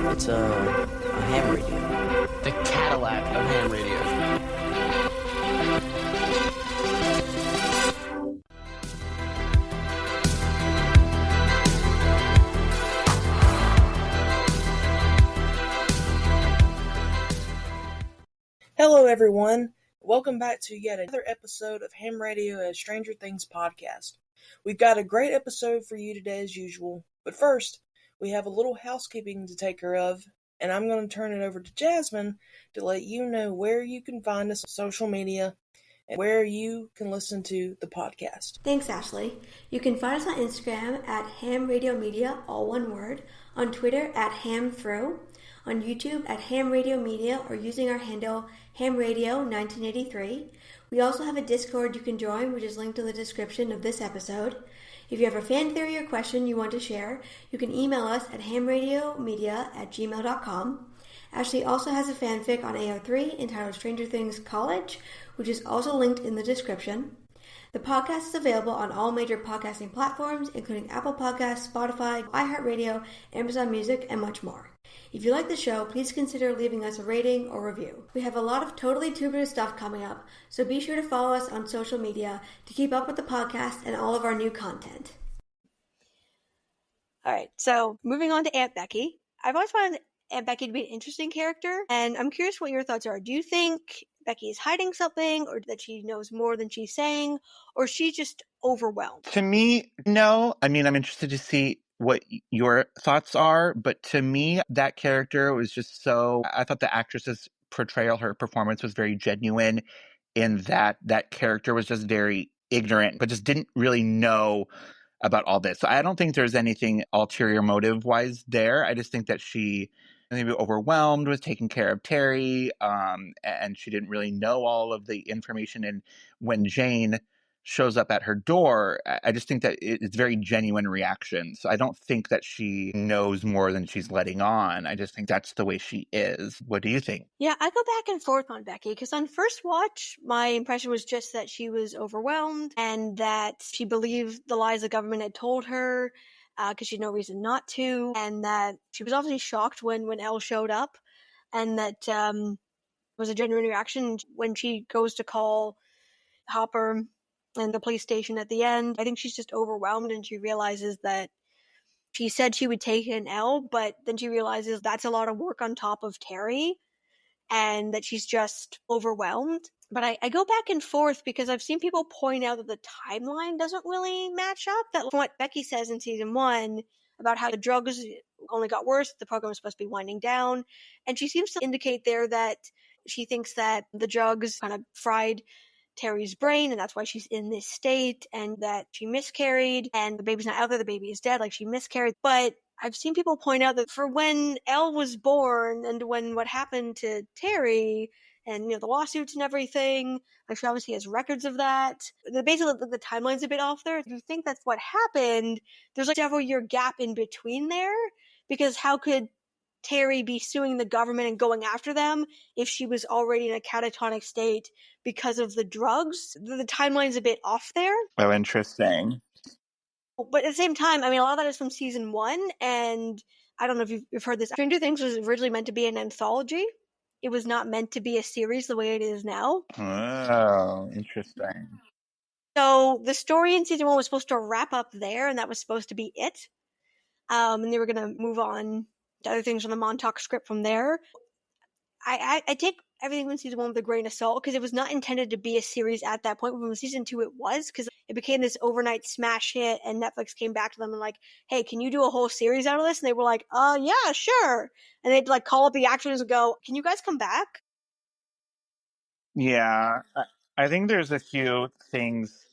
It's a ham radio. The Cadillac of ham radios. Hello everyone, welcome back to yet another episode of Ham Radio, a Stranger Things podcast. We've got a great episode for you today as usual, but first, we have a little housekeeping to take care of, and I'm going to turn it over to Jasmine to let you know where you can find us on social media and where you can listen to the podcast. Thanks, Ashley. You can find us on Instagram at Ham Radio Media, all one word, on Twitter at HamThrow, on YouTube at Ham Radio Media, or using our handle HamRadio1983. We also have a Discord you can join, which is linked in the description of this episode. If you have a fan theory or question you want to share, you can email us at hamradiomedia@gmail.com. Ashley also has a fanfic on AO3 entitled Stranger Things College, which is also linked in the description. The podcast is available on all major podcasting platforms, including Apple Podcasts, Spotify, iHeartRadio, Amazon Music, and much more. If you like the show, please consider leaving us a rating or review. We have a lot of totally tubular stuff coming up, so be sure to follow us on social media to keep up with the podcast and all of our new content. Alright, so moving on to Aunt Becky. I've always found Aunt Becky to be an interesting character, and I'm curious what your thoughts are. Do you think Becky is hiding something, or that she knows more than she's saying, or she's just overwhelmed? To me, no. I mean, I'm interested to see what your thoughts are, but to me, that character was just so... I thought the actress's portrayal, her performance was very genuine in that character was just very ignorant, but just didn't really know about all this. So I don't think there's anything ulterior motive-wise there. I just think that she maybe overwhelmed with taking care of Terry, and she didn't really know all of the information. And when Jane shows up at her door, I just think that it's very genuine reaction. So I don't think that she knows more than she's letting on. I just think that's the way she is. What do you think? Yeah, I go back and forth on Becky, because on first watch, my impression was just that she was overwhelmed and that she believed the lies the government had told her, because she had no reason not to, and that she was obviously shocked when Elle showed up, and that was a genuine reaction when she goes to call Hopper and the police station at the end. I think she's just overwhelmed, and she realizes that she said she would take an L, but then she realizes that's a lot of work on top of Terry, and that she's just overwhelmed. But I go back and forth because I've seen people point out that the timeline doesn't really match up. That from what Becky says in season 1 about how the drugs only got worse, the program was supposed to be winding down, and she seems to indicate there that she thinks that the drugs kind of fried Terry's brain, and that's why she's in this state, and that she miscarried, and the baby's not out there, the baby is dead, like she miscarried. But I've seen people point out that for when Elle was born, and when what happened to Terry, and the lawsuits and everything, like she obviously has records of that. Basically, the timeline's a bit off there. If you think that's what happened, there's like a several year gap in between there, because how could Terry be suing the government and going after them if she was already in a catatonic state because of the drugs? The timeline's a bit off there. Oh, interesting. But at the same time, I mean, a lot of that is from season 1, and I don't know if you've heard this. Stranger Things was originally meant to be an anthology. It was not meant to be a series the way it is now. Oh, interesting. So the story in season 1 was supposed to wrap up there, and that was supposed to be it. And they were going to move on to other things on the Montauk script from there. I take everything from season 1 with a grain of salt, because it was not intended to be a series at that point. From season 2 it was, because it became this overnight smash hit, and Netflix came back to them and like, hey, can you do a whole series out of this? And they were like, yeah, sure. And they'd like call up the actors and go, can you guys come back? Yeah, I think there's a few things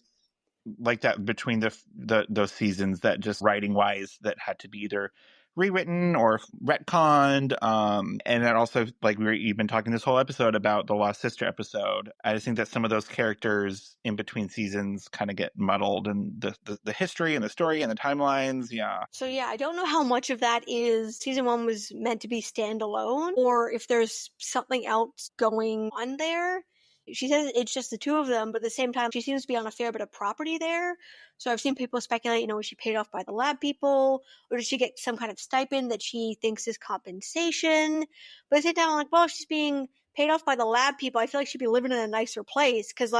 like that between those seasons that just writing wise that had to be either rewritten or retconned, and then also, like, you've been talking this whole episode about the Lost Sister episode. I just think that some of those characters in between seasons kind of get muddled, and the history and the story and the timelines. So I don't know how much of that is season 1 was meant to be standalone, or if there's something else going on there. She says it's just the two of them, but at the same time, she seems to be on a fair bit of property there. So I've seen people speculate, was she paid off by the lab people? Or did she get some kind of stipend that she thinks is compensation? But I sit down, I'm like, well, if she's being paid off by the lab people, I feel like she'd be living in a nicer place. Because,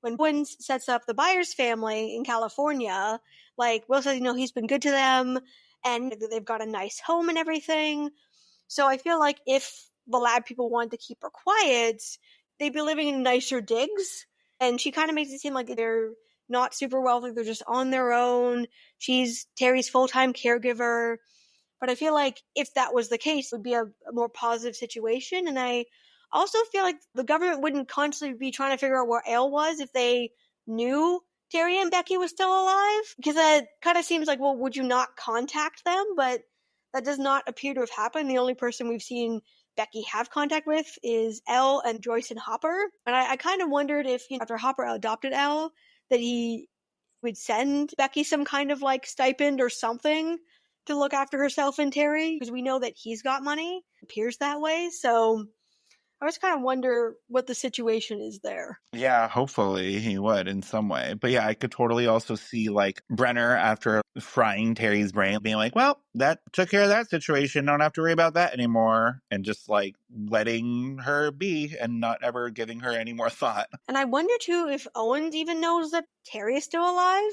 when Gwen sets up the Byers family in California, Will says, he's been good to them, and they've got a nice home and everything. So I feel like if the lab people wanted to keep her quiet, they'd be living in nicer digs. And she kind of makes it seem like they're not super wealthy. They're just on their own. She's Terry's full-time caregiver. But I feel like if that was the case, it would be a more positive situation. And I also feel like the government wouldn't constantly be trying to figure out where Elle was if they knew Terry and Becky was still alive. Because that kind of seems like, well, would you not contact them? But that does not appear to have happened. The only person we've seen Becky have contact with is Elle and Joyce and Hopper. And I kind of wondered if, after Hopper adopted Elle, that he would send Becky some kind of stipend or something to look after herself and Terry, because we know that he's got money. It appears that way. So I just kind of wonder what the situation is there. Yeah, hopefully he would in some way. But yeah, I could totally also see Brenner, after frying Terry's brain, being like, well, that took care of that situation. Don't have to worry about that anymore. And just letting her be and not ever giving her any more thought. And I wonder too if Owens even knows that Terry is still alive.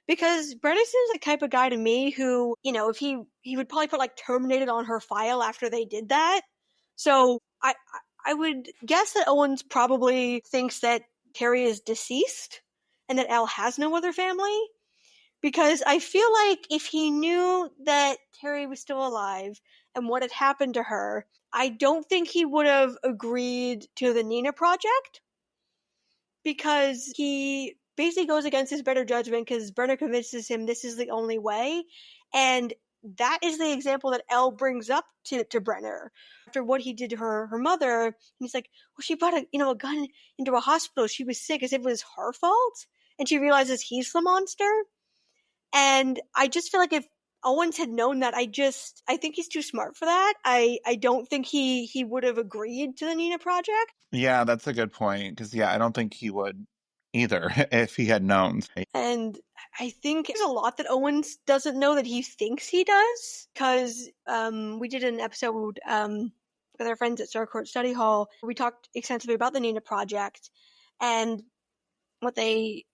Because Brennan seems like the type of guy to me who, if he would probably put terminated on her file after they did that. So I would guess that Owens probably thinks that Terry is deceased and that Elle has no other family. Because I feel like if he knew that Terry was still alive and what had happened to her, I don't think he would have agreed to the Nina project. Because he basically goes against his better judgment because Brenner convinces him this is the only way. And that is the example that Elle brings up to Brenner. After what he did to her mother, he's like, well, she brought a gun into a hospital. She was sick, as if it was her fault. And she realizes he's the monster. And I just feel like if Owens had known that, I think he's too smart for that. I don't think he would have agreed to the Nina project. Yeah, that's a good point. Because, I don't think he would either if he had known. And I think there's a lot that Owens doesn't know that he thinks he does. Because we did an episode with our friends at Starcourt Study Hall. We talked extensively about the Nina project. And what they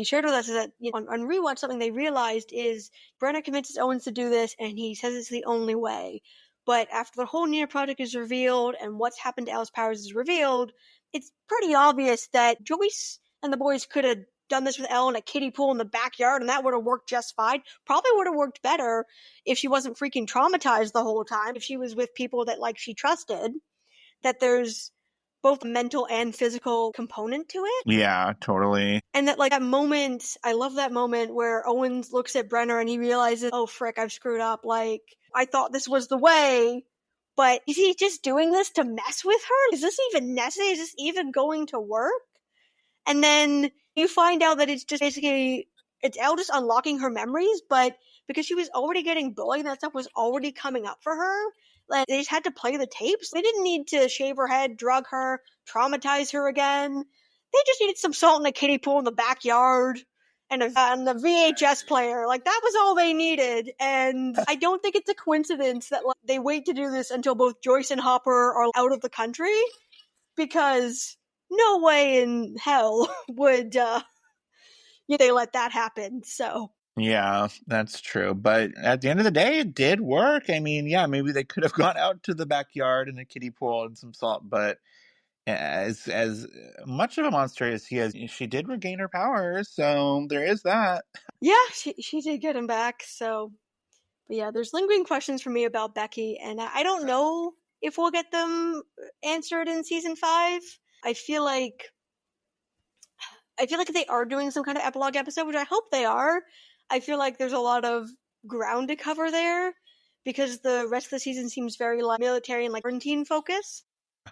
shared with us is that on rewatch, something they realized is Brenner convinces Owens to do this, and he says it's the only way. But after the whole Nina project is revealed and what's happened to Alice Powers is revealed, it's pretty obvious that Joyce and the boys could have done this with Elle in a kiddie pool in the backyard, and that would have worked just fine. Probably would have worked better if she wasn't freaking traumatized the whole time, if she was with people that she trusted, that there's both a mental and physical component to it. Yeah, totally. And that that moment, I love that moment where Owens looks at Brenner and he realizes, oh frick, I've screwed up. I thought this was the way, but is he just doing this to mess with her? Is this even necessary? Is this even going to work? And then you find out that it's just basically, it's Elle just unlocking her memories, but because she was already getting bullied, that stuff was already coming up for her. They just had to play the tapes. They didn't need to shave her head, drug her, traumatize her again. They just needed some salt in a kiddie pool in the backyard and the VHS player. That was all they needed. And I don't think it's a coincidence that they wait to do this until both Joyce and Hopper are out of the country, because no way in hell would they let that happen. So yeah, that's true. But at the end of the day, it did work. I mean, yeah, maybe they could have gone out to the backyard in a kiddie pool and some salt, but as much of a monster as he is, she did regain her powers, so there is that. Yeah, she did get him back. So, but yeah, there's lingering questions for me about Becky, and I don't know if we'll get them answered in season 5. I feel like they are doing some kind of epilogue episode, which I hope they are. I feel like there's a lot of ground to cover there, because the rest of the season seems very military and quarantine focus.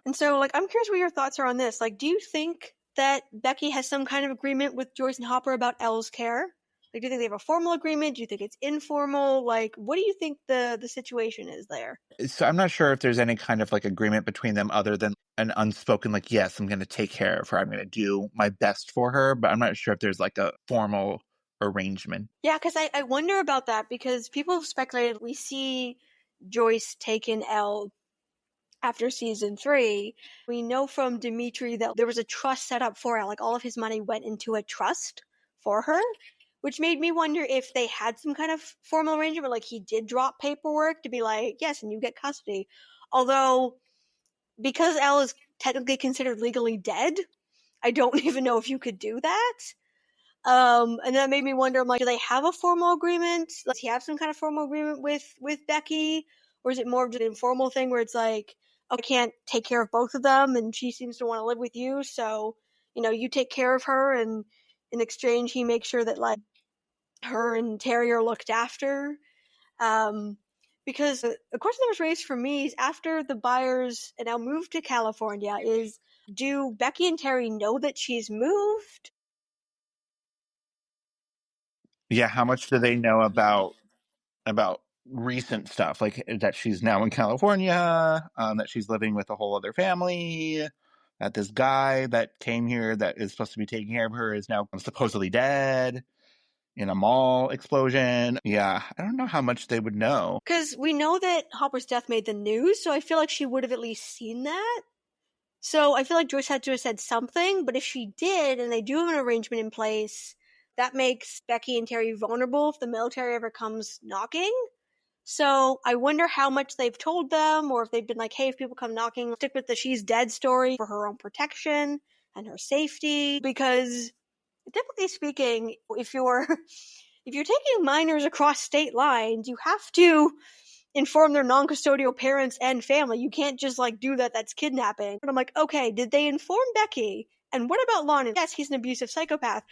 And so I'm curious what your thoughts are on this. Do you think that Becky has some kind of agreement with Joyce and Hopper about Elle's care? Like, do you think they have a formal agreement? Do you think it's informal? Like, what do you think the situation is there? So I'm not sure if there's any kind of like agreement between them other than an unspoken, like, yes, I'm going to take care of her. I'm going to do my best for her. But I'm not sure if there's like a formal arrangement. Yeah, because I wonder about that because people have speculated we see Joyce take an L after season 3. We know from Dimitri that there was a trust set up for her. Like, all of his money went into a trust for her, which made me wonder if they had some kind of formal arrangement. Like, he did drop paperwork to be like, yes, and you get custody. Although, because Elle is technically considered legally dead, I don't even know if you could do that. And that made me wonder, I'm like, do they have a formal agreement? Like, does he have some kind of formal agreement with Becky? Or is it more of just an informal thing where it's like, okay, I can't take care of both of them, and she seems to want to live with you, so, you take care of her, and in exchange, he makes sure that, like, her and Terry are looked after. Because the question that was raised for me is after the Byers and now moved to California is, do Becky and Terry know that she's moved? Yeah, how much do they know about recent stuff, like that she's now in California, that she's living with a whole other family, that this guy that came here that is supposed to be taking care of her is now supposedly dead in a mall explosion. Yeah, I don't know how much they would know. Because we know that Hopper's death made the news, so I feel like she would have at least seen that. So I feel like Joyce had to have said something, but if she did, and they do have an arrangement in place, that makes Becky and Terry vulnerable if the military ever comes knocking. So I wonder how much they've told them, or if they've been like, hey, if people come knocking, stick with the she's dead story for her own protection and her safety. Because typically speaking, if you're taking minors across state lines, you have to inform their non-custodial parents and family. You can't just like do that. That's kidnapping. And I'm like, okay, did they inform Becky? And what about Lon? Yes, he's an abusive psychopath,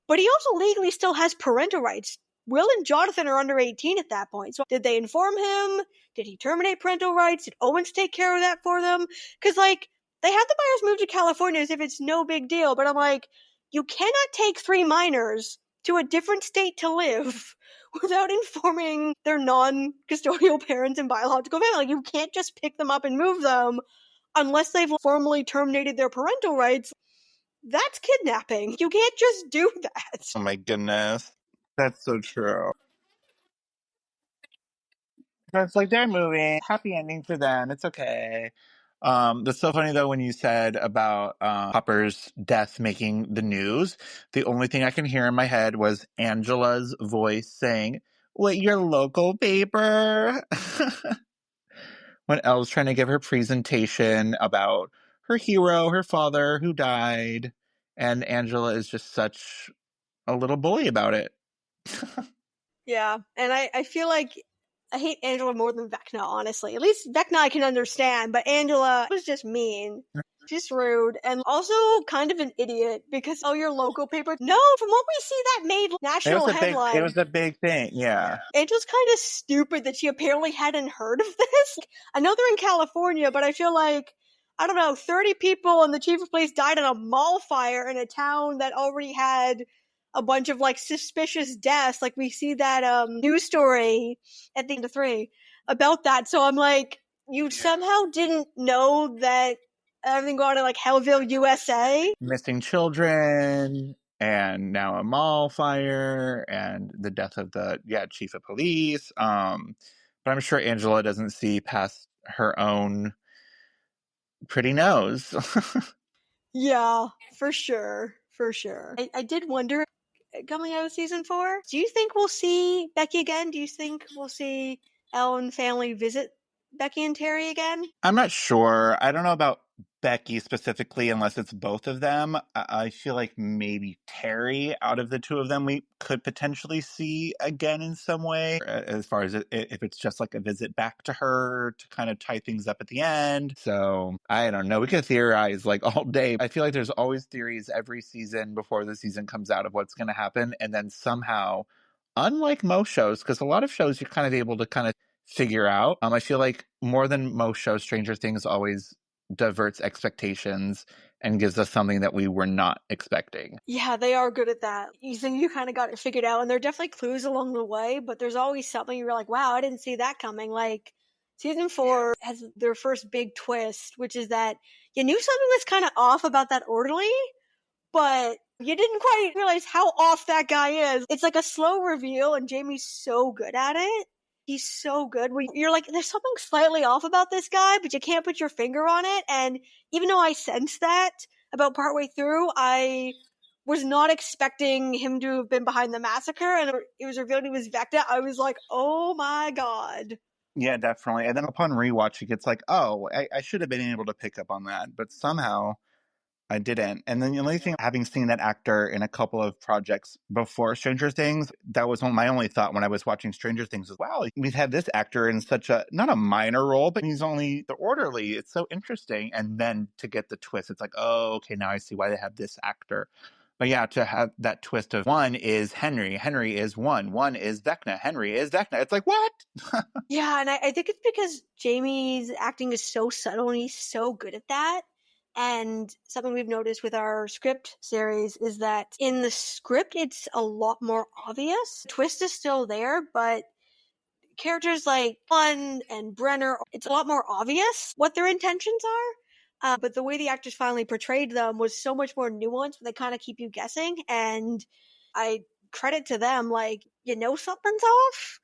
but he also legally still has parental rights. Will and Jonathan are under 18 at that point. So did they inform him? Did he terminate parental rights? Did Owens take care of that for them? Because like, they had the Byers move to California as if it's no big deal, but I'm like, you cannot take 3 minors to a different state to live without informing their non-custodial parents and biological family. Like, you can't just pick them up and move them unless they've formally terminated their parental rights. That's kidnapping. You can't just do that. Oh my goodness. That's so true. It's like they're moving. Happy ending for them. It's okay. That's so funny though when you said about Hopper's death making the news. The only thing I can hear in my head was Angela's voice saying, "What, your local paper?" When Elle's trying to give her presentation about her hero, her father who died, and Angela is just such a little bully about it. Yeah, and I feel like I hate Angela more than Vecna, honestly. At least Vecna I can understand, but Angela was just mean. She's rude and also kind of an idiot because, oh, your local paper. No, from what we see, that made national headlines. It was a big thing, yeah. Angela's kind of stupid that she apparently hadn't heard of this. I know they're in California, but I feel like, I don't know, 30 people and the chief of police died in a mall fire in a town that already had a bunch of like suspicious deaths. Like, we see that news story at the end of 3 about that. So I'm like, you somehow didn't know that everything going on in like Hellville, USA? Missing children, and now a mall fire, and the death of the chief of police. But I'm sure Angela doesn't see past her own pretty nose. Yeah, for sure. For sure. I did wonder coming out of season 4, do you think we'll see Becky again? Do you think we'll see Elle and family visit Becky and Terry again? I'm not sure. I don't know about Becky specifically, unless it's both of them. I feel like maybe Terry, out of the two of them, we could potentially see again in some way, as far as if it's just like a visit back to her to kind of tie things up at the end. So I don't know. We could theorize like all day. I feel like there's always theories every season before the season comes out of what's going to happen. And then somehow, unlike most shows, because a lot of shows you're kind of able to kind of figure out. I feel like more than most shows, Stranger Things always diverts expectations and gives us something that we were not expecting. Yeah, they are good at that. You think you kind of got it figured out, and there are definitely clues along the way, but there's always something you're like, wow, I didn't see that coming. Like, season 4 has their first big twist, which is that you knew something was kind of off about that orderly, but you didn't quite realize how off that guy is. It's like a slow reveal, and Jamie's so good at it. He's so good. You're like, there's something slightly off about this guy, but you can't put your finger on it. And even though I sensed that about partway through, I was not expecting him to have been behind the massacre, and it was revealed he was Vecna. I was like, oh my god. Yeah, definitely. And then upon rewatching, it's like, oh, I should have been able to pick up on that, but somehow I didn't. And then the only thing, having seen that actor in a couple of projects before Stranger Things, that was my only thought when I was watching Stranger Things was, wow, we've had this actor in such a, not a minor role, but he's only the orderly. It's so interesting. And then to get the twist, it's like, oh, okay, now I see why they have this actor. But yeah, to have that twist of one is Henry is one is Vecna, Henry is Vecna. It's like, what? Yeah, and I think it's because Jamie's acting is so subtle and he's so good at that. And something we've noticed with our script series is that in the script, it's a lot more obvious. The twist is still there, but characters like Fun and Brenner, it's a lot more obvious what their intentions are. But the way the actors finally portrayed them was so much more nuanced, they kind of keep you guessing. And I credit to them, like, you know something's off,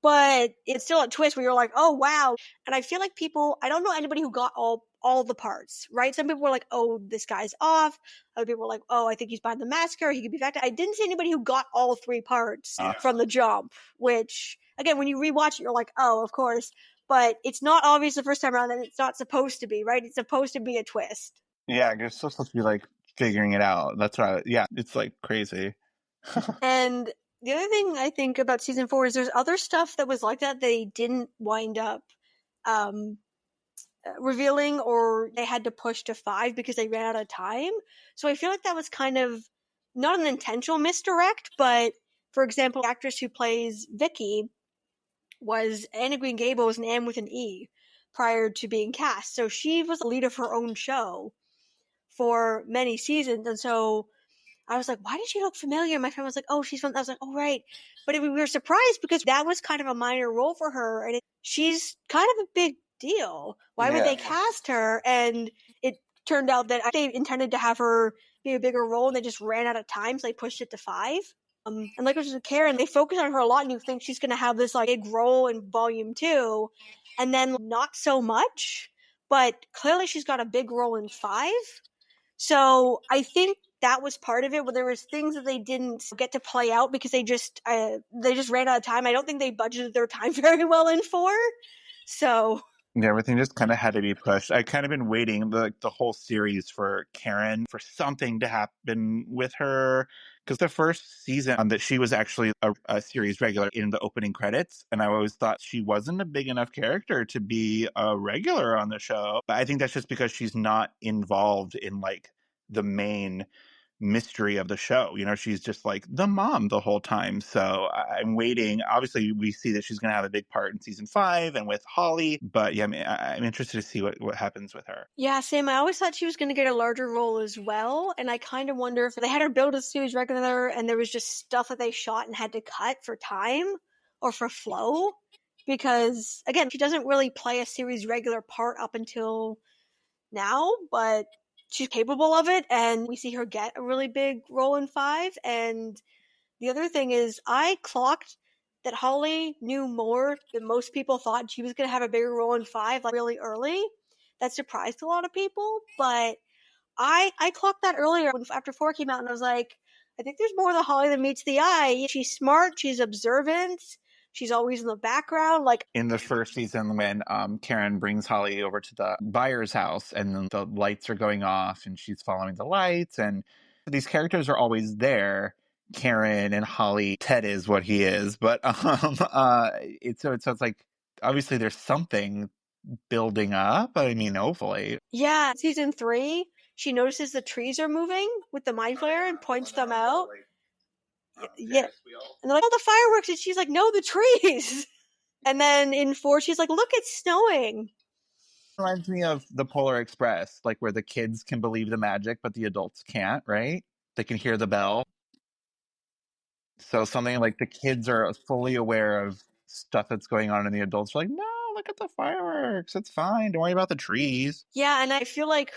but it's still a twist where you're like, oh wow. And I feel like I don't know anybody who got all the parts, right? Some people were like, oh, this guy's off. Other people were like, oh, I think he's behind the massacre, he could be Vecna. I didn't see anybody who got all 3 parts from the jump, which again, when you rewatch it, you're like, oh, of course. But it's not obvious the first time around, and it's not supposed to be, right? It's supposed to be a twist. Yeah, you're still supposed to be like figuring it out. That's right. Yeah, it's like crazy. And the other thing I think about season 4 is there's other stuff that was like that they didn't wind up revealing, or they had to push to 5 because they ran out of time. So I feel like that was kind of not an intentional misdirect, but for example, the actress who plays Vicky was Anna Green Gables, an Anne with an E, prior to being cast. So she was the lead of her own show for many seasons, and so I was like, why did she look familiar? My friend was like, oh, she's from, I was like, oh, right. But we were surprised because that was kind of a minor role for her, and she's kind of a big deal. Why would they cast her? And it turned out that they intended to have her be a bigger role, and they just ran out of time, so they pushed it to 5. And like with Karen, they focus on her a lot, and you think she's going to have this like big role in volume 2, and then not so much. But clearly she's got a big role in 5. So I think that was part of it, where there was things that they didn't get to play out because they just ran out of time. I don't think they budgeted their time very well in 4. So yeah, everything just kind of had to be pushed. I kind of been waiting the whole series for Karen, for something to happen with her, because the first season that she was actually a series regular in the opening credits, and I always thought she wasn't a big enough character to be a regular on the show. But I think that's just because she's not involved in like the main mystery of the show. You know, she's just like the mom the whole time. So I'm waiting. Obviously, we see that she's going to have a big part in season 5 and with Holly. But yeah, I'm interested to see what happens with her. yeah, same. I always thought she was going to get a larger role as well. And I kind of wonder if they had her build a series regular and there was just stuff that they shot and had to cut for time or for flow. Because again, she doesn't really play a series regular part up until now, but she's capable of it, and we see her get a really big role in 5. And the other thing is, I clocked that Holly knew more than most people thought. She was going to have a bigger role in 5, like really early. That surprised a lot of people, but I clocked that earlier after 4 came out, and I was like, I think there's more to Holly than meets the eye. She's smart, she's observant, she's always in the background. Like in the first season, when Karen brings Holly over to the buyer's house, and then the lights are going off, and she's following the lights, and these characters are always there. Karen and Holly, Ted is what he is, but it's like obviously there's something building up. I mean, hopefully. yeah, season 3, she notices the trees are moving with the mind flare and points them out. Yeah. And they're like, oh, the fireworks. And she's like, no, the trees. And then in 4, she's like, look, it's snowing. Reminds me of the Polar Express, like where the kids can believe the magic, but the adults can't, right? They can hear the bell. So something like the kids are fully aware of stuff that's going on, and the adults are like, no, look at the fireworks. It's fine. Don't worry about the trees. Yeah, and I feel like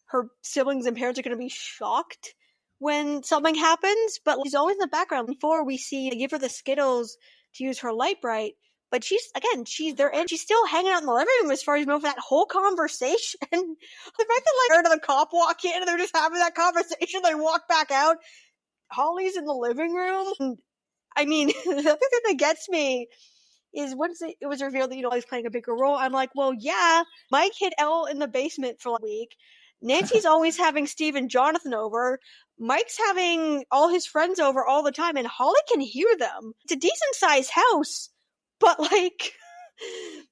her siblings and parents are going to be shocked when something happens, but she's always in the background. Before we see they give her the Skittles to use her light bright, but she's there and she's still hanging out in the living room as far as you know for that whole conversation. The fact that like her and the cop walk in and they're just having that conversation, they walk back out. Holly's in the living room. And, I mean, the other thing that gets me is once it was revealed that, Holly's playing a bigger role, I'm like, well, yeah, Mike hid Elle in the basement for a week. Nancy's always having Steve and Jonathan over. Mike's having all his friends over all the time, and Holly can hear them. It's a decent sized house, but like,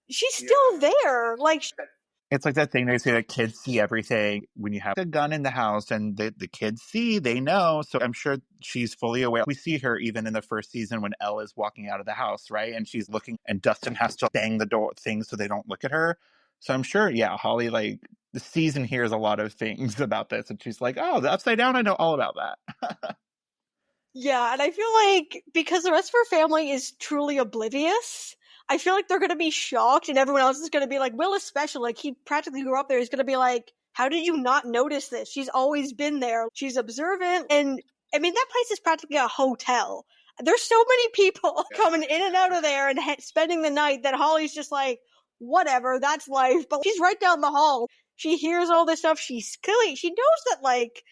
she's still there. Like, It's like that thing they say that kids see everything. When you have a gun in the house and the kids see, they know. So I'm sure she's fully aware. We see her even in the first season when Elle is walking out of the house, right? And she's looking, and Dustin has to bang the door thing so they don't look at her. So I'm sure, yeah, Holly, like, the season hears a lot of things about this. And she's like, oh, the Upside Down, I know all about that. yeah, and I feel like because the rest of her family is truly oblivious, I feel like they're going to be shocked, and everyone else is going to be like, Will especially, like, he practically grew up there. He's going to be like, how did you not notice this? She's always been there. She's observant, and I mean, that place is practically a hotel. There's so many people coming in and out of there and spending the night that Holly's just like, whatever, that's life. But she's right down the hall. She hears all this stuff. She knows that, like,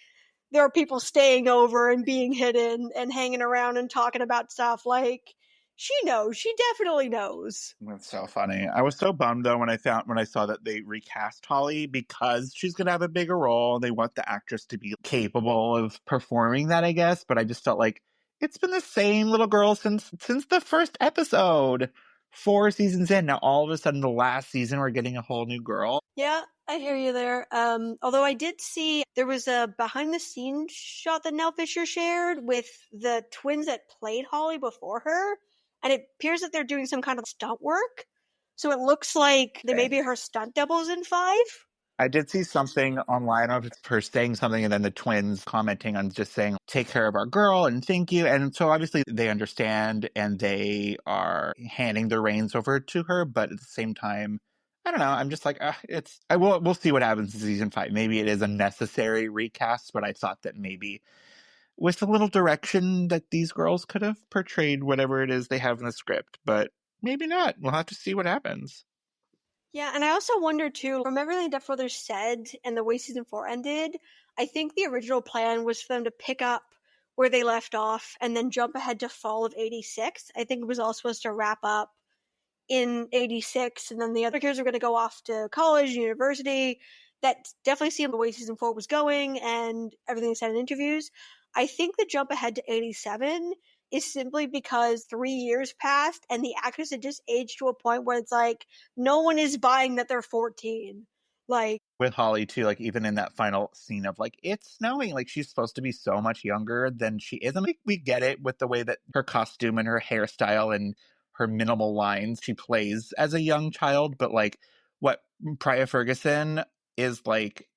there are people staying over and being hidden and hanging around and talking about stuff. Like, she knows. She definitely knows. That's so funny. I was so bummed though when I saw that they recast Holly because she's gonna have a bigger role. They want the actress to be capable of performing that, I guess. But I just felt like it's been the same little girl since the first episode. 4 seasons in. Now all of a sudden the last season we're getting a whole new girl. Yeah, I hear you there. Although I did see there was a behind the scenes shot that Nell Fisher shared with the twins that played Holly before her, and it appears that they're doing some kind of stunt work. So it looks like they may be her stunt doubles in 5. I did see something online of her saying something and then the twins commenting on just saying, take care of our girl and thank you. And so obviously they understand and they are handing the reins over to her. But at the same time, I don't know. I'm just like, we'll see what happens in season 5. Maybe it is a necessary recast, but I thought that maybe with a little direction that these girls could have portrayed whatever it is they have in the script, but maybe not. We'll have to see what happens. Yeah, and I also wonder too, from everything Deaf Brothers said and the way season 4 ended, I think the original plan was for them to pick up where they left off and then jump ahead to fall of 86. I think it was all supposed to wrap up in 86, and then the other characters were going to go off to college, university. That definitely seemed the way season 4 was going and everything they said in interviews. I think the jump ahead to 87 is simply because 3 years passed and the actors had just aged to a point where it's like, no one is buying that they're 14. Like, with Holly too, like even in that final scene of like it's snowing, like she's supposed to be so much younger than she is. And like we get it with the way that her costume and her hairstyle and her minimal lines, she plays as a young child, but like what Priya Ferguson is like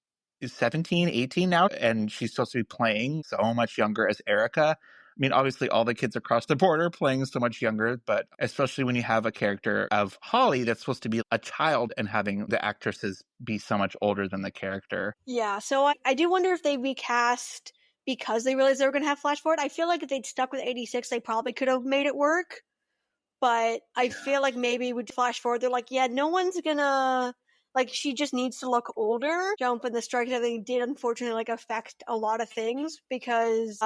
is 17, 18 now, and she's supposed to be playing so much younger as Erica. I mean, obviously, all the kids across the border playing so much younger, but especially when you have a character of Holly that's supposed to be a child and having the actresses be so much older than the character. yeah, so I do wonder if they recast because they realized they were going to have flash forward. I feel like if they'd stuck with 86, they probably could have made it work. But I feel like maybe with flash forward, they're like, yeah, no one's gonna, like, she just needs to look older. Jump and the strike and everything did unfortunately like affect a lot of things because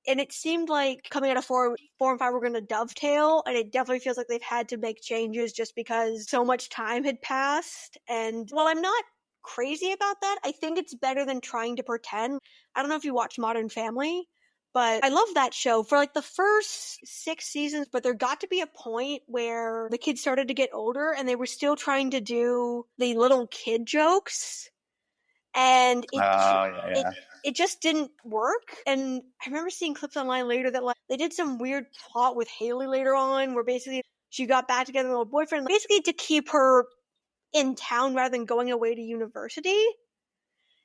and it seemed like coming out of 4 and 5 were gonna dovetail, and it definitely feels like they've had to make changes just because so much time had passed. And while I'm not crazy about that, I think it's better than trying to pretend. I don't know if you watch Modern Family, but I love that show for like the first 6 seasons, but there got to be a point where the kids started to get older and they were still trying to do the little kid jokes. And it just didn't work. And I remember seeing clips online later that like they did some weird plot with Haley later on where basically she got back together with her boyfriend, basically to keep her in town rather than going away to university.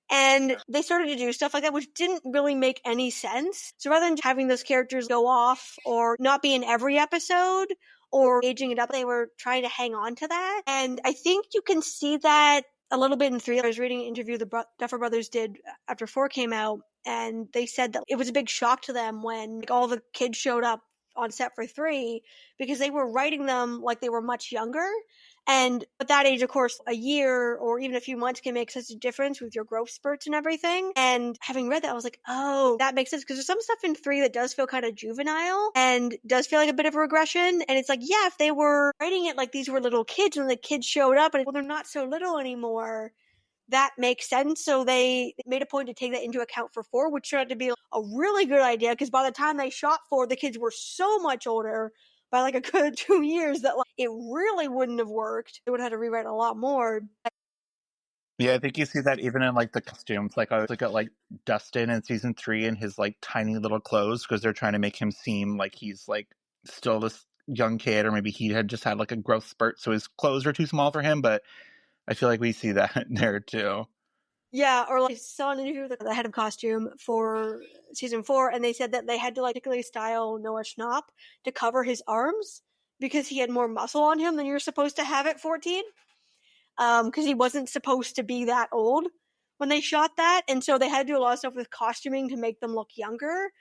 And they started to do stuff like that, which didn't really make any sense. So rather than having those characters go off or not be in every episode or aging it up, they were trying to hang on to that. And I think you can see that a little bit in 3. I was reading an interview the Duffer Brothers did after 4 came out, and they said that it was a big shock to them when all the kids showed up on set for 3 because they were writing them like they were much younger. And at that age, of course, a year or even a few months can make such a difference with your growth spurts and everything. And having read that, I was like, oh, that makes sense. Because there's some stuff in 3 that does feel kind of juvenile and does feel like a bit of a regression. And it's like, yeah, if they were writing it like these were little kids and the kids showed up and well, they're not so little anymore, that makes sense. So they made a point to take that into account for 4, which turned out to be a really good idea because by the time they shot 4, the kids were so much older by like a good 2 years that like it really wouldn't have worked. They would have had to rewrite a lot more. Yeah, I think you see that even in like the costumes. Like I look at like Dustin in season 3 and his like tiny little clothes because they're trying to make him seem like he's like still this young kid, or maybe he had just had like a growth spurt, so his clothes are too small for him. But I feel like we see that there too. Yeah, or like I saw an interview with the head of costume for season 4, and they said that they had to like particularly style Noah Schnapp to cover his arms because he had more muscle on him than you're supposed to have at 14. Because he wasn't supposed to be that old when they shot that, and so they had to do a lot of stuff with costuming to make them look younger.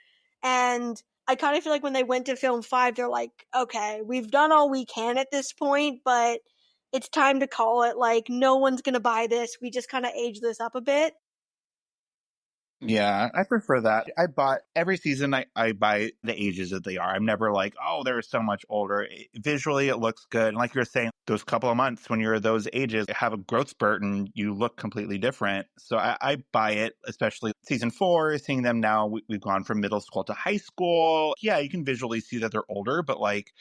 And I kind of feel like when they went to film 5, they're like, okay, we've done all we can at this point, but it's time to call it. Like, no one's gonna buy this. We just kind of age this up a bit. Yeah, I prefer that. I bought every season. I buy the ages that they are. I'm never like, oh, they're so much older. Visually, it looks good. And like you're saying, those couple of months when you're those ages, have a growth spurt and you look completely different. So I buy it, especially season 4, seeing them now. We've gone from middle school to high school. Yeah, you can visually see that they're older, but like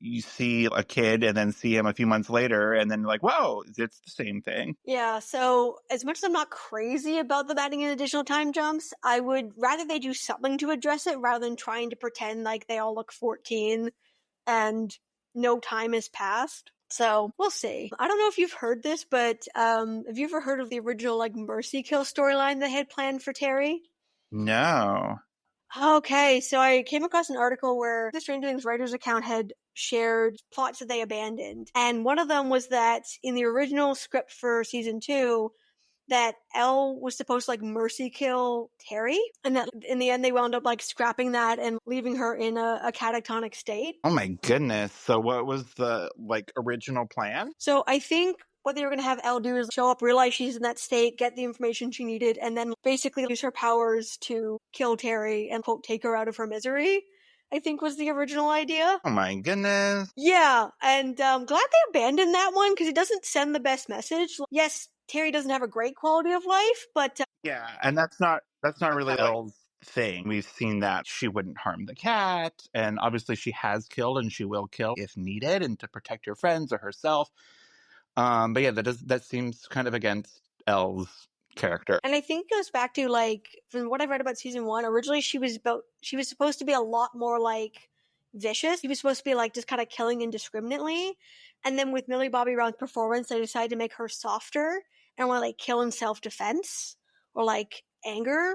you see a kid and then see him a few months later and then like, whoa, it's the same thing. Yeah, so as much as I'm not crazy about them adding in additional time jumps, I would rather they do something to address it rather than trying to pretend like they all look 14 and no time has passed. So we'll see. I don't know if you've heard this, but have you ever heard of the original like Mercy Kill storyline they had planned for Terry? No. Okay, so I came across an article where the Stranger Things writers account had shared plots that they abandoned. And one of them was that in the original script for season 2, that Elle was supposed to like mercy kill Terry, and that in the end they wound up like scrapping that and leaving her in a catatonic state. Oh my goodness. So what was the like original plan? So I think what they were going to have Elle do is show up, realize she's in that state, get the information she needed, and then basically use her powers to kill Terry and quote take her out of her misery. I think was the original idea. Oh my goodness. Yeah, and glad they abandoned that one because it doesn't send the best message. Yes, Terry doesn't have a great quality of life, but Yeah, and that's not really Elle's thing. We've seen that she wouldn't harm the cat, and obviously she has killed and she will kill if needed and to protect her friends or herself. But yeah, that seems kind of against Elle's character. and I think it goes back to like from what I read about season 1. Originally, she was supposed to be a lot more like vicious. She was supposed to be like just kind of killing indiscriminately. And then with Millie Bobby Brown's performance, they decided to make her softer and want to like kill in self defense or like anger,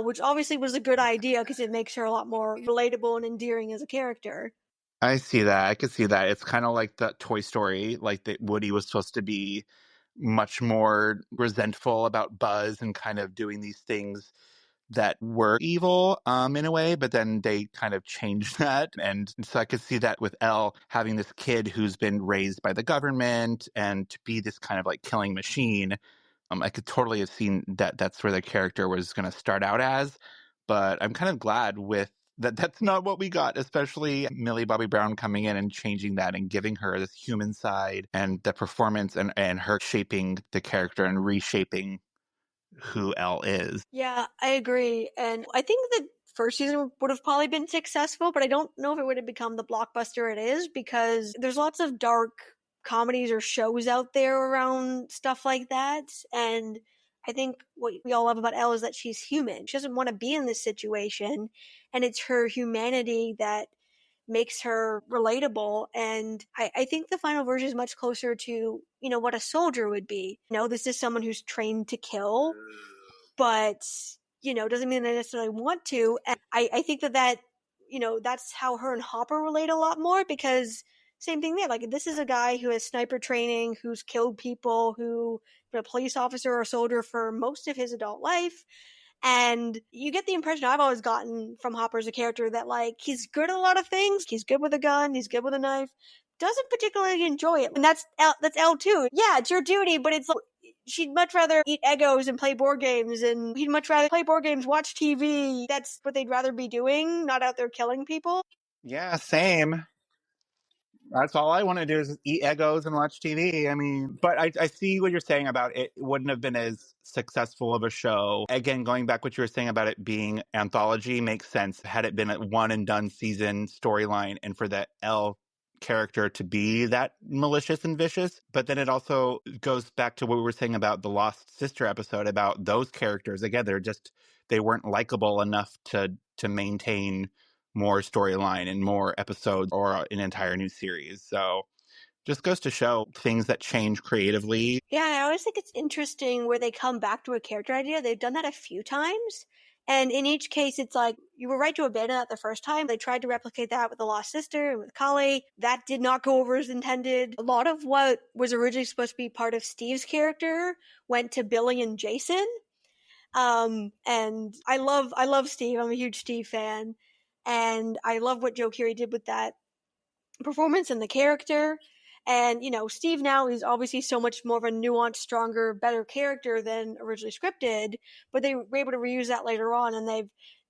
which obviously was a good idea because it makes her a lot more relatable and endearing as a character. I see that. I could see that. It's kind of like the Toy Story, like that Woody was supposed to be much more resentful about Buzz and kind of doing these things that were evil in a way, but then they kind of changed that. And so I could see that with Elle having this kid who's been raised by the government and to be this kind of like killing machine. I could totally have seen that that's where the character was going to start out as, but I'm kind of glad with that that's not what we got, especially Millie Bobby Brown coming in and changing that and giving her this human side and the performance and her shaping the character and reshaping who Elle is. Yeah, I agree. And I think the first season would have probably been successful, but I don't know if it would have become the blockbuster it is because there's lots of dark comedies or shows out there around stuff like that. And I think what we all love about Elle is that she's human. She doesn't want to be in this situation. And it's her humanity that makes her relatable. And I think the final version is much closer to, what a soldier would be. This is someone who's trained to kill, but, doesn't mean they necessarily want to. And I think that, that's how her and Hopper relate a lot more, because same thing there. Like, this is a guy who has sniper training, who's killed people, who been a police officer or a soldier for most of his adult life. And you get the impression I've always gotten from Hopper as a character that, like, he's good at a lot of things. He's good with a gun. He's good with a knife. Doesn't particularly enjoy it. And that's Elle too. Yeah, it's your duty, but it's like, she'd much rather eat Eggos and play board games, and he'd much rather play board games, watch TV. That's what they'd rather be doing, not out there killing people. Yeah, same. That's all I want to do is eat Eggos and watch TV. I mean, but I see what you're saying about it wouldn't have been as successful of a show. Again, going back what you were saying about it being anthology makes sense. Had it been a one and done season storyline and for that Elle character to be that malicious and vicious, but then it also goes back to what we were saying about the Lost Sister episode about those characters. Again, they weren't likable enough to maintain more storyline and more episodes or an entire new series. So just goes to show things that change creatively. Yeah, I always think it's interesting where they come back to a character idea. They've done that a few times. And in each case, it's like, you were right to abandon that the first time. They tried to replicate that with the Lost Sister and with Kali. That did not go over as intended. A lot of what was originally supposed to be part of Steve's character went to Billy and Jason. And I love Steve. I'm a huge Steve fan. And I love what Joe Keery did with that performance and the character. And, Steve now is obviously so much more of a nuanced, stronger, better character than originally scripted, but they were able to reuse that later on, and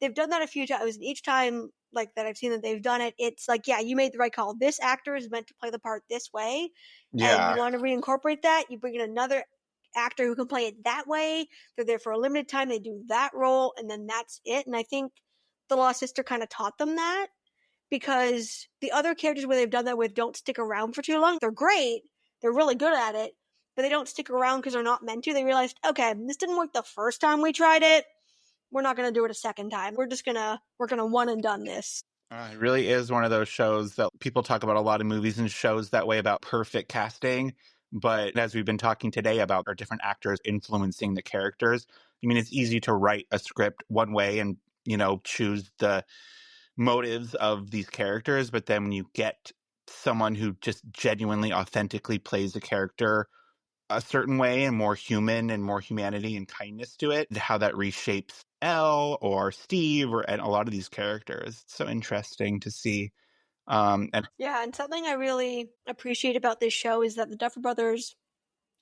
they've done that a few times. And each time, like, that I've seen that they've done it, it's like, yeah, you made the right call. This actor is meant to play the part this way, and you want to reincorporate that, you bring in another actor who can play it that way. They're there for a limited time, they do that role, and then that's it. And I think The Lost Sister kind of taught them that, because the other characters where they've done that with don't stick around for too long. They're great. They're really good at it, but they don't stick around because they're not meant to. They realized, okay, this didn't work the first time we tried it. We're not going to do it a second time. We're going to one and done this. It really is one of those shows that people talk about a lot of movies and shows that way about perfect casting. But as we've been talking today about our different actors influencing the characters, I mean, it's easy to write a script one way and, choose the motives of these characters. But then when you get someone who just genuinely, authentically plays a character a certain way and more human and more humanity and kindness to it, how that reshapes Elle or Steve and a lot of these characters. It's so interesting to see. And something I really appreciate about this show is that the Duffer Brothers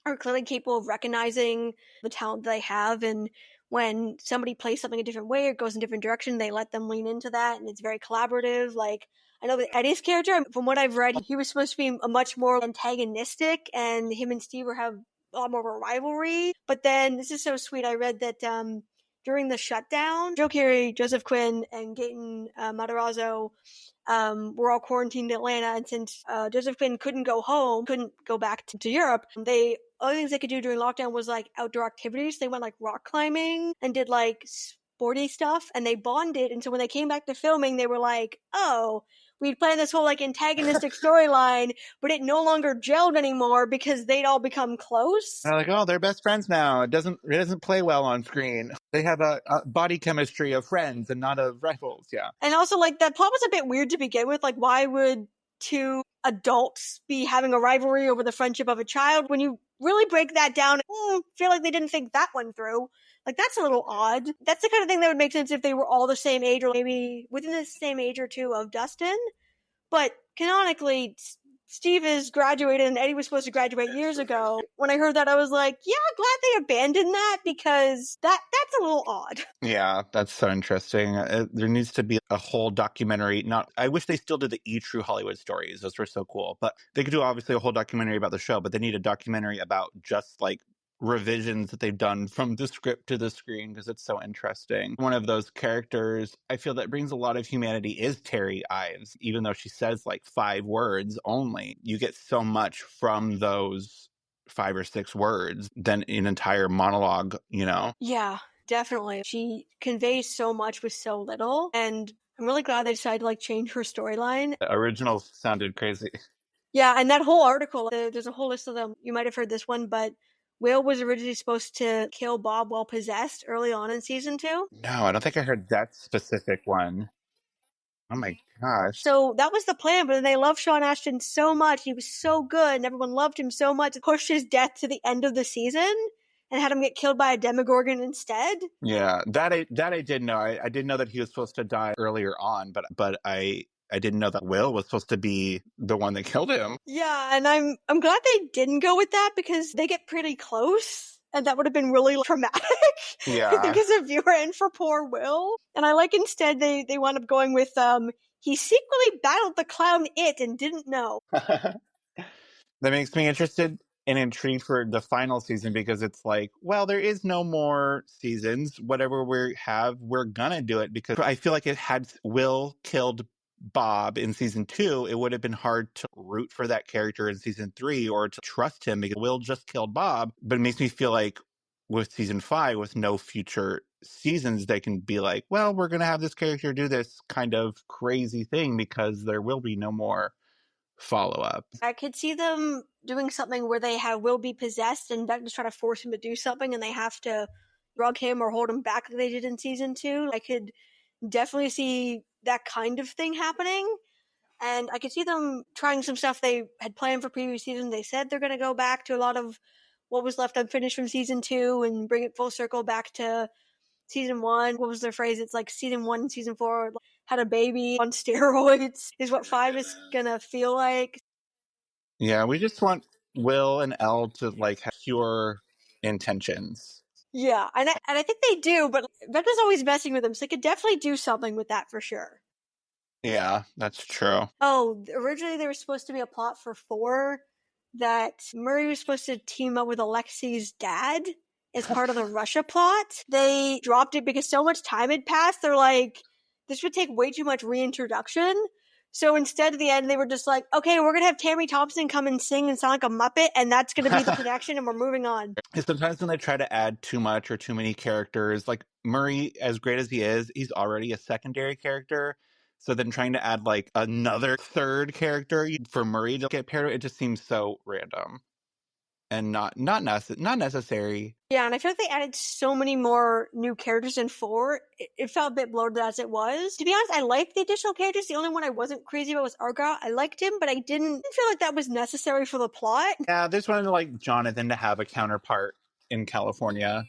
are clearly capable of recognizing the talent they have, and when somebody plays something a different way or goes in a different direction, they let them lean into that, and it's very collaborative. Like, I know that Eddie's character, from what I've read, he was supposed to be a much more antagonistic, and him and Steve have a lot more of a rivalry. But then, this is so sweet, I read that during the shutdown, Joe Keery, Joseph Quinn, and Gaten Matarazzo were all quarantined in Atlanta, and since Joseph Quinn couldn't go home, couldn't go back to Europe, other things they could do during lockdown was like outdoor activities. They went like rock climbing and did like sporty stuff, and they bonded. And so when they came back to filming, they were like, oh, we'd planned this whole like antagonistic storyline, but it no longer gelled anymore because they'd all become close. they're like, oh, they're best friends now. It doesn't play well on screen. They have a body chemistry of friends and not of rivals. Yeah. And also, like, that plot was a bit weird to begin with. Like, why would two adults be having a rivalry over the friendship of a child? When you really break that down, feel like they didn't think that one through. Like, that's a little odd. That's the kind of thing that would make sense if they were all the same age, or maybe within the same age or two of Dustin. But canonically, Steve is graduated and Eddie was supposed to graduate years ago. When I heard that, I was like, yeah, glad they abandoned that, because that's a little odd. Yeah, that's so interesting. There needs to be a whole documentary. I wish they still did the True Hollywood stories. Those were so cool. But they could do obviously a whole documentary about the show, but they need a documentary about just like revisions that they've done from the script to the screen, because it's so interesting. One of those characters I feel that brings a lot of humanity is Terry Ives. Even though she says like 5 words only, you get so much from those 5 or 6 words than an entire monologue, Yeah, definitely. She conveys so much with so little, and I'm really glad they decided to change her storyline. The original sounded crazy. Yeah, and that whole article, there's a whole list of them. You might have heard this one, but Will was originally supposed to kill Bob while possessed early on in season 2. No, I don't think I heard that specific one. Oh my gosh. So that was the plan, but then they loved Sean Ashton so much. He was so good, and everyone loved him so much. It pushed his death to the end of the season and had him get killed by a Demogorgon instead. Yeah, that I did know. I did know that he was supposed to die earlier on, but I didn't know that Will was supposed to be the one that killed him. Yeah, and I'm glad they didn't go with that because they get pretty close, and that would have been really traumatic. Yeah. I think as a viewer and for poor Will. And I like instead they wound up going with he secretly battled the clown It and didn't know. That makes me interested and intrigued for the final season because it's like, well, there is no more seasons. Whatever we have, we're gonna do it because I feel like it had Will killed Bob in season 2, it would have been hard to root for that character in season 3 or to trust him because Will just killed Bob. But it makes me feel like with season 5, with no future seasons, they can be like, well, we're gonna have this character do this kind of crazy thing because there will be no more follow-up. I could see them doing something where they have Will be possessed and Vecna's trying to force him to do something and they have to drug him or hold him back like they did in season 2. I could definitely see that kind of thing happening. And I could see them trying some stuff they had planned for previous season. They said they're going to go back to a lot of what was left unfinished from season 2 and bring it full circle back to season 1. What was their phrase? It's like season 1 and season 4 had a baby on steroids is what 5 is going to feel like. Yeah, we just want Will and Elle to have pure intentions. Yeah, and I think they do, but Vecna's always messing with them, so they could definitely do something with that for sure. Yeah, that's true. Oh, originally there was supposed to be a plot for 4 that Murray was supposed to team up with Alexi's dad as part of the Russia plot. They dropped it because so much time had passed. They're like, this would take way too much reintroduction. So instead, at the end, they were just like, okay, we're going to have Tammy Thompson come and sing and sound like a Muppet, and that's going to be the connection, and we're moving on. Sometimes when they try to add too much or too many characters, like Murray, as great as he is, he's already a secondary character. So then trying to add another third character for Murray to get paired with, it just seems so random and not necessary. Yeah, and I feel like they added so many more new characters in 4. It felt a bit bloated as it was. To be honest, I liked the additional characters. The only one I wasn't crazy about was Argyle. I liked him, but I didn't feel like that was necessary for the plot. Yeah, they just wanted Jonathan to have a counterpart in California.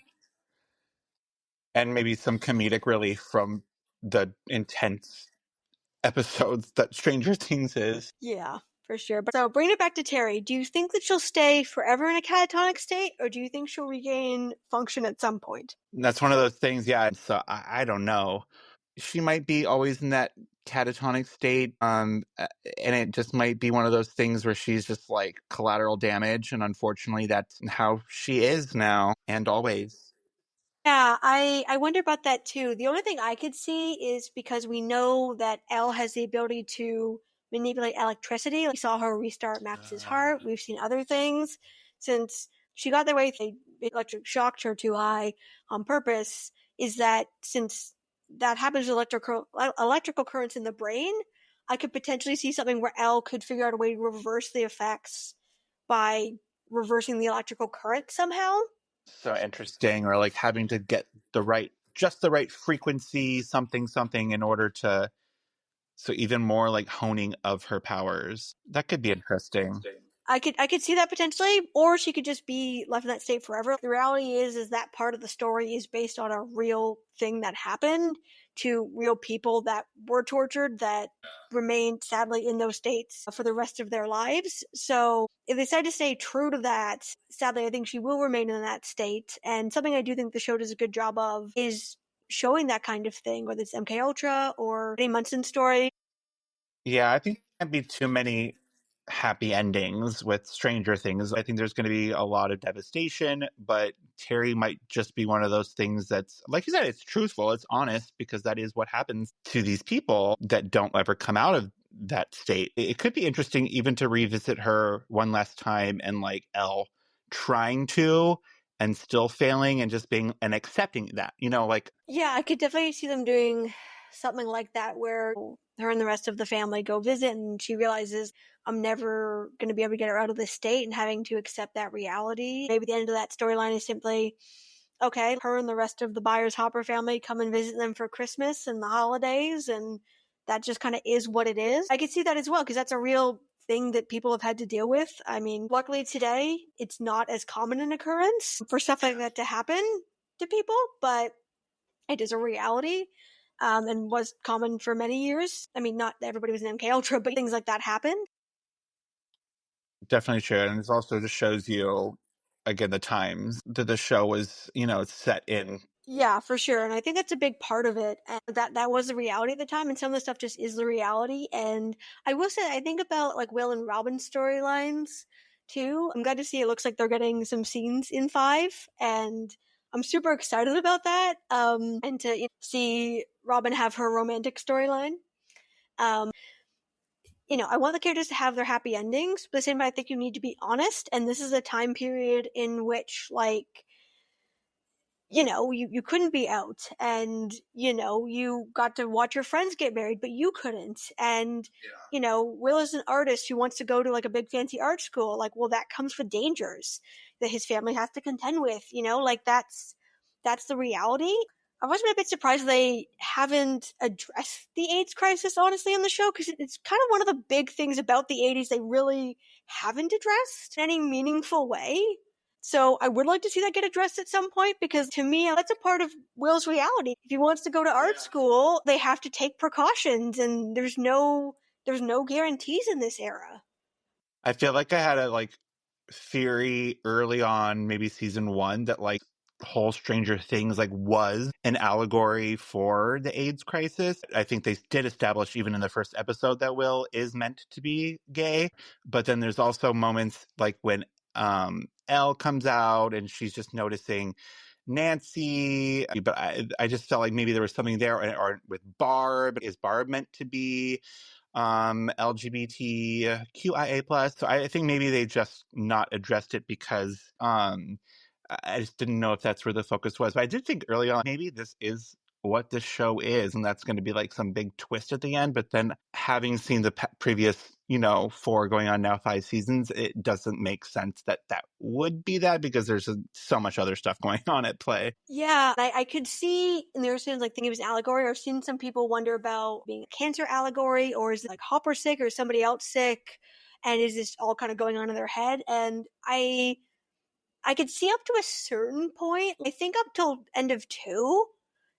And maybe some comedic relief from the intense episodes that Stranger Things is. Yeah, for sure. But so bringing it back to Terry, do you think that she'll stay forever in a catatonic state, or do you think she'll regain function at some point? That's one of those things, yeah. So I don't know. She might be always in that catatonic state, and it just might be one of those things where she's just collateral damage, and unfortunately that's how she is now and always. Yeah, I wonder about that too. The only thing I could see is because we know that Elle has the ability to manipulate electricity. We saw her restart Max's heart. We've seen other things. Since she got their way, they electric shocked her too high on purpose. Is that since that happens with electrical currents in the brain, I could potentially see something where Elle could figure out a way to reverse the effects by reversing the electrical current somehow. So interesting, or having to get just the right frequency, something in order to, so even more honing of her powers. That could be interesting. I could see that potentially, or she could just be left in that state forever. The reality is that part of the story is based on a real thing that happened to real people that were tortured that remained sadly in those states for the rest of their lives. So if they decide to stay true to that, sadly, I think she will remain in that state. And something I do think the show does a good job of is showing that kind of thing, whether it's MK Ultra or any Munson story. Yeah, I think there can't be too many happy endings with Stranger Things. I think there's going to be a lot of devastation, but Terry might just be one of those things that's, like you said, it's truthful, it's honest, because that is what happens to these people that don't ever come out of that state. It could be interesting even to revisit her one last time and Elle trying to and still failing and just being and accepting that, Yeah, I could definitely see them doing something like that, where her and the rest of the family go visit and she realizes, I'm never going to be able to get her out of this state, and having to accept that reality. Maybe the end of that storyline is simply, okay, her and the rest of the Byers Hopper family come and visit them for Christmas and the holidays, and that just kind of is what it is. I could see that as well, because that's a real thing that people have had to deal with. I mean, luckily today, it's not as common an occurrence for stuff like that to happen to people, but it is a reality. And was common for many years. I mean, not everybody was an MK Ultra, but things like that happened. Definitely true. And it also just shows you, again, the times that the show was, set in. Yeah, for sure. And I think that's a big part of it. And that was the reality at the time. And some of the stuff just is the reality. And I will say, I think about like Will and Robin's storylines too. I'm glad to see it looks like they're getting some scenes in 5. And I'm super excited about that. And to see Robin have her romantic storyline. I want the characters to have their happy endings, but at the same time, I think you need to be honest. And this is a time period in which, you couldn't be out, and, you got to watch your friends get married, but you couldn't. And, Will is an artist who wants to go to like a big fancy art school. Like, well, that comes with dangers that his family has to contend with, that's the reality. I've always been a bit surprised they haven't addressed the AIDS crisis, honestly, on the show, because it's kind of one of the big things about the 80s they really haven't addressed in any meaningful way. So I would like to see that get addressed at some point, because to me, that's a part of Will's reality. If he wants to go to art school, they have to take precautions, and there's no guarantees in this era. I feel like I had a theory early on, maybe season 1, that whole Stranger Things was an allegory for the AIDS crisis. I think they did establish even in the first episode that Will is meant to be gay, but then there's also moments like when Elle comes out and she's just noticing Nancy, but I just felt like maybe there was something there. Or with Barb, is Barb meant to be LGBTQIA plus? So I think maybe they just not addressed it because I just didn't know if that's where the focus was. But I did think early on, maybe this is what the show is, and that's going to be some big twist at the end. But then having seen the previous, 4 going on now 5 seasons, it doesn't make sense that would be that, because there's so much other stuff going on at play. Yeah, I could see in the scenes thinking it was an allegory, or I've seen some people wonder about being a cancer allegory, or is it Hopper sick or somebody else sick, and is this all kind of going on in their head? And I could see up to a certain point. I think up till end of 2,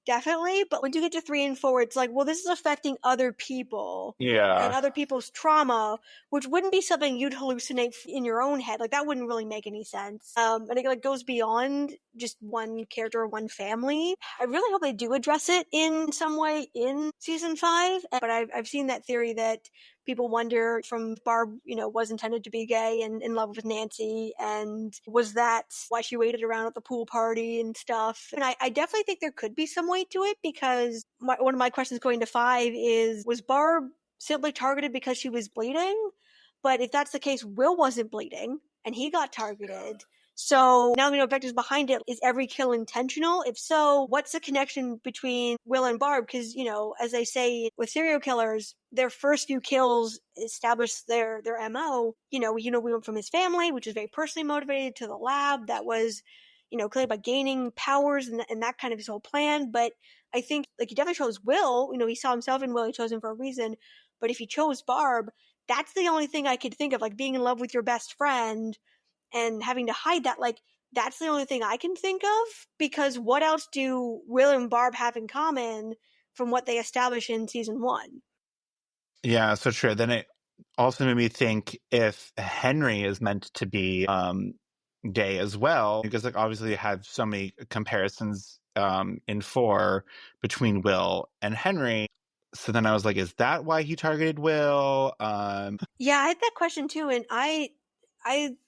definitely. But when you get to 3 and 4, it's well, this is affecting other people. Yeah. And other people's trauma, which wouldn't be something you'd hallucinate in your own head. That wouldn't really make any sense. And it goes beyond just one character or one family. I really hope they do address it in some way in season 5. But I've seen that theory that people wonder from Barb, was intended to be gay and in love with Nancy, and was that why she waited around at the pool party and stuff. And I definitely think there could be some weight to it, because one of my questions going to 5 is, was Barb simply targeted because she was bleeding? But if that's the case, Will wasn't bleeding and he got targeted. So now we know vectors behind it. Is every kill intentional? If so, what's the connection between Will and Barb? Because, as they say with serial killers, their first few kills establish their MO. We went from his family, which is very personally motivated, to the lab that was, clearly by gaining powers and that kind of his whole plan. But I think he definitely chose Will. He saw himself in Will. He chose him for a reason. But if he chose Barb, that's the only thing I could think of, being in love with your best friend and having to hide that. That's the only thing I can think of, because what else do Will and Barb have in common from what they establish in season 1? Yeah, so true. Then it also made me think if Henry is meant to be gay as well, because obviously you have so many comparisons in 4 between Will and Henry. So then I was is that why he targeted Will? Yeah, I had that question too, and I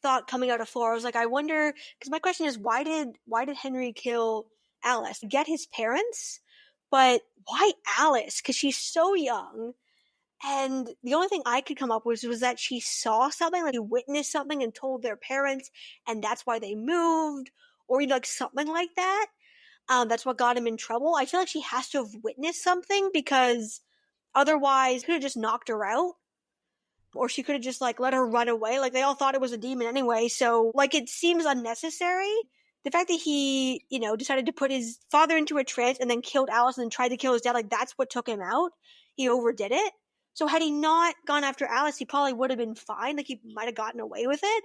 thought coming out of 4, I was I wonder, because my question is, why did Henry kill Alice? Get his parents, but why Alice? Because she's so young. And the only thing I could come up with was that she saw something, she witnessed something and told their parents, and that's why they moved, or something like that. That's what got him in trouble. I feel like she has to have witnessed something, because otherwise, could have just knocked her out. Or she could have just, like, let her run away. Like, they all thought it was a demon anyway, so, like, it seems unnecessary. The fact that he, decided to put his father into a trance and then killed Alice and then tried to kill his dad, like, that's what took him out. He overdid it. So had he not gone after Alice, he probably would have been fine. Like, he might have gotten away with it.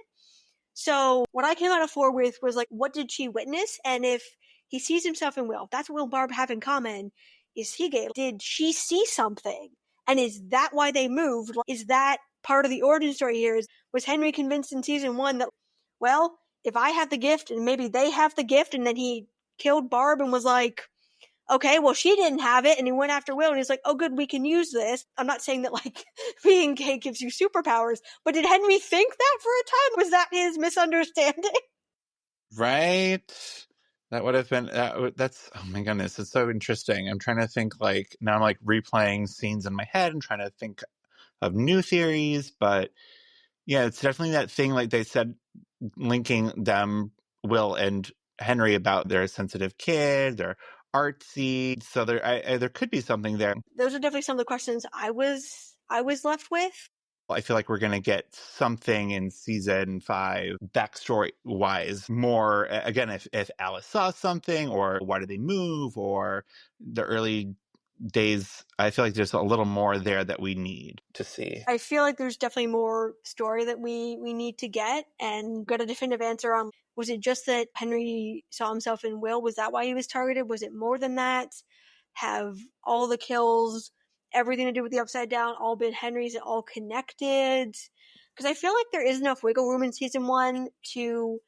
So what I came out of 4 with was, like, what did she witness? And if he sees himself in Will, that's what Will and Barb have in common. Is he gay? Did she see something? And is that why they moved? Is that part of the origin story here? Was Henry convinced in season 1 that, well, if I have the gift and maybe they have the gift, and then he killed Barb and was like, okay, well, she didn't have it, and he went after Will, and he's like, oh, good, we can use this. I'm not saying that, like, being gay gives you superpowers, but did Henry think that for a time? Was that his misunderstanding? Right? That would have been, that's, oh my goodness, it's so interesting. I'm trying to think, like, now I'm, like, replaying scenes in my head and trying to think of new theories, but yeah, it's definitely that thing, like they said, linking them, Will and Henry, about their sensitive kid, they're artsy, so there could be something there. Those are definitely some of the questions I was left with. I feel like we're going to get something in season 5, backstory wise, more, again, if Alice saw something, or why did they move, or the early days. I feel like there's a little more there that we need to see. I feel like there's definitely more story that we need to get and get a definitive answer on. Was it just that Henry saw himself in Will? Was that why he was targeted? Was it more than that? Have all the kills, everything to do with the Upside Down, all been Henry's? It all connected? Because I feel like there is enough wiggle room in season 1 to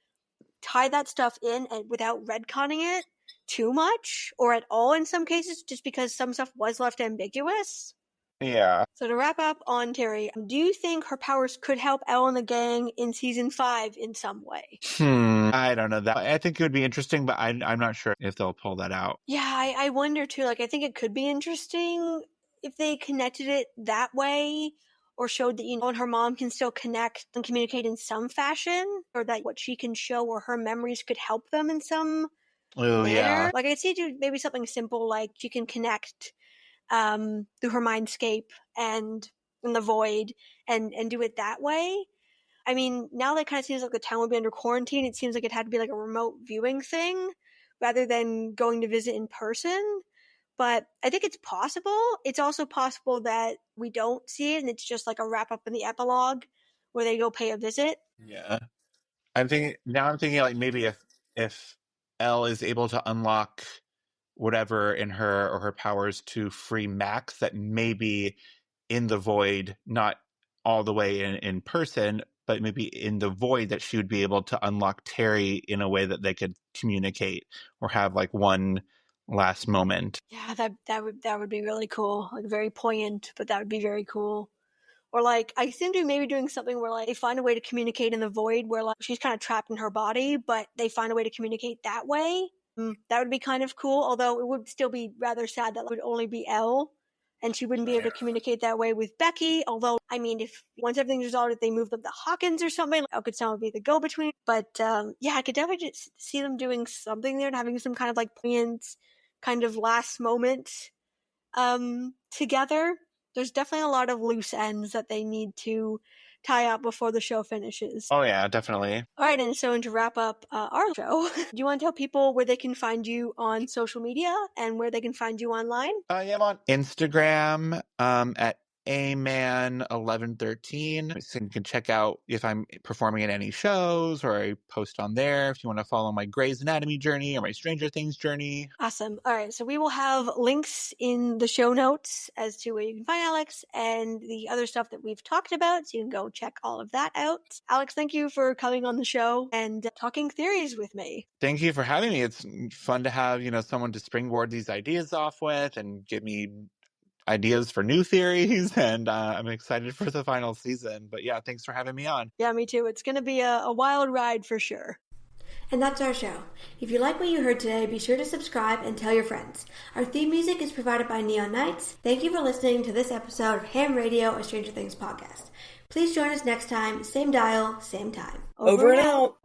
tie that stuff in and without retconning it too much, or at all in some cases, just because some stuff was left ambiguous. Yeah. So to wrap up on Terry, do you think her powers could help Elle and the gang in season 5 in some way? I don't know. That I think it would be interesting, but I'm not sure if they'll pull that out. Yeah, I wonder too. Like, I think it could be interesting if they connected it that way, or showed that, and her mom can still connect and communicate in some fashion, or that what she can show or her memories could help them in some Oh, manner. yeah. Like, I'd see maybe something simple, like she can connect through her mindscape and in the void and do it that way. I mean, now that kind of seems like the town would be under quarantine. It seems like it had to be like a remote viewing thing rather than going to visit in person. But I think it's possible. It's also possible that we don't see it and it's just like a wrap up in the epilogue where they go pay a visit. Yeah. I'm thinking like maybe if Elle is able to unlock whatever in her or her powers to free Max, that maybe in the void, not all the way in person, but maybe in the void, that she would be able to unlock Terry in a way that they could communicate or have like one last moment. Yeah, that would be really cool. Like, very poignant, but that would be very cool. Or like, I seem to be maybe doing something where like they find a way to communicate in the void where like she's kind of trapped in her body, but they find a way to communicate that way. That would be kind of cool, although it would still be rather sad that it would only be Elle and she wouldn't be able to communicate that way with Becky. Although, I mean, if once everything's resolved, if they moved up to Hawkins or something, Elle could somehow be the go-between. But yeah, I could definitely just see them doing something there and having some kind of like poignant kind of last moment together. There's definitely a lot of loose ends that they need to tie up before the show finishes. Oh yeah, definitely. All right, and so to wrap up our show, do you want to tell people where they can find you on social media and where they can find you online? I am on Instagram at aman1113. So you can check out if I'm performing in any shows, or I post on there if you want to follow my Grey's Anatomy journey or my Stranger Things journey. Awesome. All right, so we will have links in the show notes as to where you can find Alex and the other stuff that we've talked about, so you can go check all of that out. Alex, thank you for coming on the show and talking theories with me. Thank you for having me. It's fun to have, someone to springboard these ideas off with and give me ideas for new theories, and I'm excited for the final season. But yeah, thanks for having me on. Yeah, me too. It's going to be a wild ride for sure. And that's our show. If you like what you heard today, be sure to subscribe and tell your friends. Our theme music is provided by Neon Knights. Thank you for listening to this episode of Ham Radio, a Stranger Things podcast. Please join us next time, same dial, same time. Over and out.